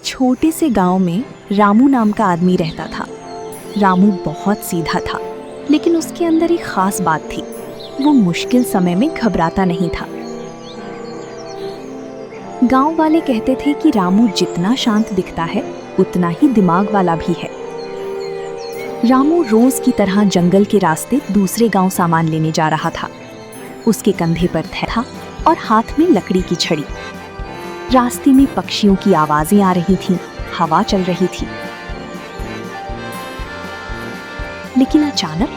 छोटे से गांव में रामू नाम का आदमी रहता था। रामू बहुत सीधा था, लेकिन उसके अंदर एक खास बात थी। वो मुश्किल समय में घबराता नहीं था। गांव वाले कहते थे कि रामू जितना शांत दिखता है, उतना ही दिमाग वाला भी है। रामू रोज की तरह जंगल के रास्ते दूसरे गांव सामान लेने जा रहा था। उसके कंधे पर थैला और हाथ में लकड़ी की छड़ी। रास्ते में पक्षियों की आवाजें आ रही थीं, हवा चल रही थी। लेकिन अचानक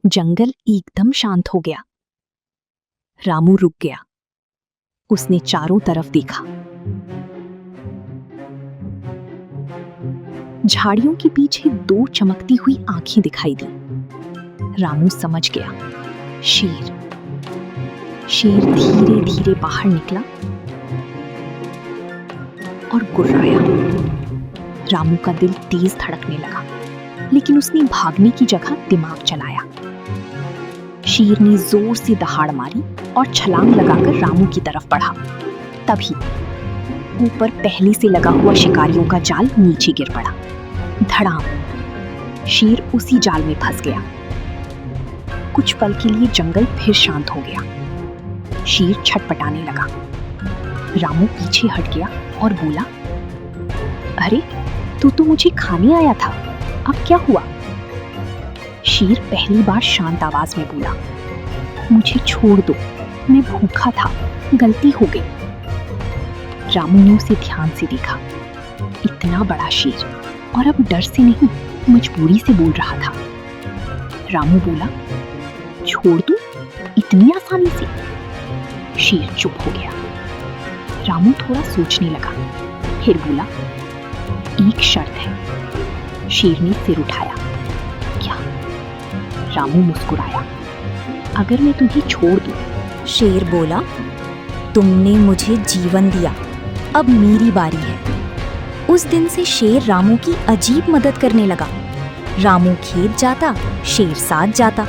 जंगल एकदम शांत हो गया। रामू रुक गया। उसने चारों तरफ देखा। झाड़ियों के पीछे दो चमकती हुई आंखें दिखाई दी। रामू समझ गया, शेर। शेर धीरे धीरे बाहर निकला और गुर्राया। रामू का दिल तेज धड़कने लगा, लेकिन उसने भागने की जगह दिमाग चलाया। शेर ने जोर से दहाड़ मारी और छलांग लगाकर रामू की तरफ बढ़ा। तभी ऊपर पहले से लगा हुआ शिकारियों का जाल नीचे गिर पड़ा। धड़ाम! शेर उसी जाल में फंस गया। कुछ पल के लिए जंगल फिर शांत हो गया। शेर छटपटाने लगा। रामू पीछे हट गया और बोला, अरे, तू तो मुझे खाने आया था, अब क्या हुआ? शेर पहली बार शांत आवाज में बोला, मुझे छोड़ दो, मैं भूखा था, गलती हो गई। रामू ने उसे ध्यान से देखा। इतना बड़ा शेर, और अब डर से नहीं, मजबूरी से बोल रहा था। रामू बोला, छोड़ दूं? इतनी आसानी से? शेर चुप हो गया। रामू थोड़ा सोचने लगा, फिर बोला, एक शर्त है। शेर ने सिर उठाया। क्या? रामू मुस्कुराया। अगर मैं तुम्हें छोड़ दूं? शेर बोला, तुमने मुझे जीवन दिया, अब मेरी बारी है। उस दिन से शेर रामू की अजीब मदद करने लगा। रामू खेत जाता, शेर साथ जाता।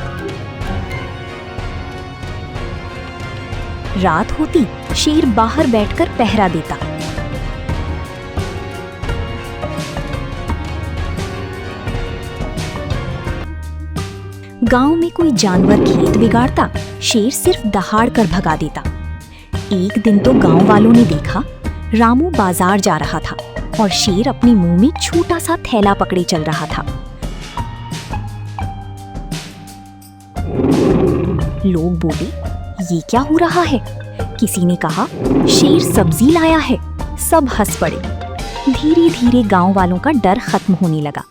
रात होती, शेर बाहर बैठकर पहरा देता। गांव में कोई जानवर खेत बिगाड़ता, शेर सिर्फ दहाड़ कर भगा देता। एक दिन तो गांव वालों ने देखा, रामू बाजार जा रहा था और शेर अपने मुंह में छोटा सा थैला पकड़े चल रहा था। लोग बोले, ये क्या हो रहा है? किसी ने कहा, शेर सब्जी लाया है। सब हंस पड़े। धीरे धीरे गांव वालों का डर खत्म होने लगा।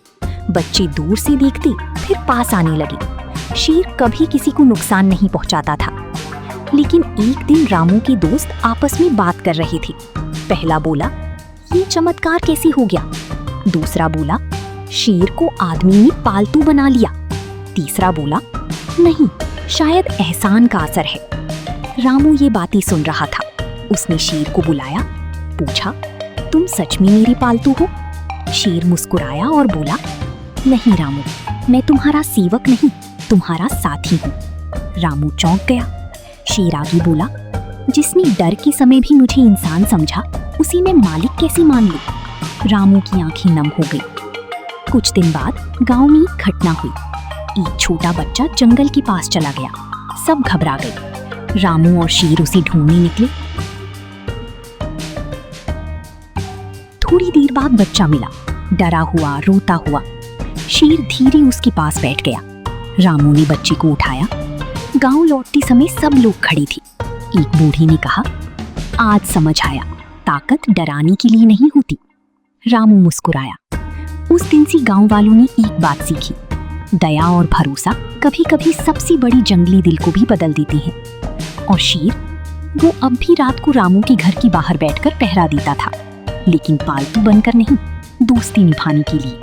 बच्चे दूर से देखते, फिर पास आने लगे। शेर कभी किसी को नुकसान नहीं पहुंचाता था। लेकिन एक दिन रामू के दोस्त आपस में बात कर रहे थे। पहला बोला, ये चमत्कार कैसे हो गया? दूसरा बोला, शेर को आदमी ने पालतू बना लिया। तीसरा बोला, नहीं, शायद एहसान का असर है। रामू ये बातें सुन रहा था। उसने शेर को बुलाया, पूछा, तुम सच में मेरी पालतू हो? शेर मुस्कुराया और बोला, नहीं रामू, मैं तुम्हारा सेवक नहीं, तुम्हारा साथी हूँ। रामू चौंक गया। शेर आगे बोला, जिसने डर के समय भी मुझे इंसान समझा, उसी में मालिक कैसे मान लूं? रामू की आंखें नम हो गई। कुछ दिन बाद गांव में एक घटना हुई। एक छोटा बच्चा जंगल के पास चला गया। सब घबरा गए। रामू और शेर उसे ढूंढने निकले। थोड़ी देर बाद बच्चा मिला, डरा हुआ, रोता हुआ। शेर धीरे उसके पास बैठ गया। रामू ने बच्चे को उठाया। गांव लौटते समय सब लोग खड़ी थी। एक बूढ़ी ने कहा, आज समझ आया, ताकत डराने के लिए नहीं होती। रामू मुस्कुराया। उस दिन से गांव वालों ने एक बात सीखी, दया और भरोसा कभी कभी सबसे बड़ी जंगली दिल को भी बदल देती हैं। और शेर, वो अब भी रात को रामू के घर के बाहर बैठकर पहरा देता था, लेकिन पालतू बनकर नहीं, दोस्ती निभाने के लिए।